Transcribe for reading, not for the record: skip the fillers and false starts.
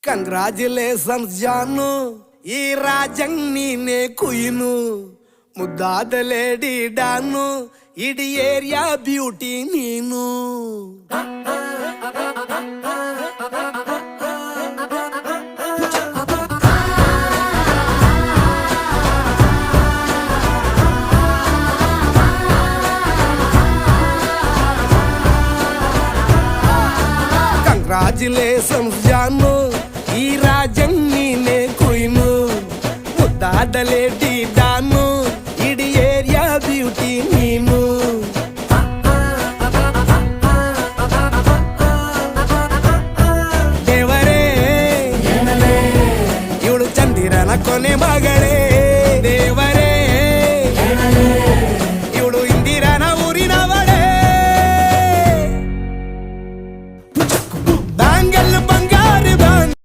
Congratulations ಜಾನು, ಈ ರಾಜಂಗ್ ನೀನೆ ಕುಯ್ನು, ಮುದ್ದಾದ ಲೇಡಿ ಡಾನು, ಇಡೀ ಏರಿಯಾ ಬ್ಯೂಟಿ ನೀನು. ಕಂಗ್ರಾಚುಲೇಷನ್ಸ್ ಜಾನು, ಈ ರಾಜಂಗ್ ನೀನೆ ಕುಯ್ನು, ಮುದ್ದಾದ ಲೇಡಿ ಡಾನು, ಇಡೀ ಏರಿಯಾ ಬ್ಯೂಟಿ ನೀನು. ದೇವರೇ ಇವಳು ಚಂದಿರನ ಕೊನೆ ಮಗಳೇ,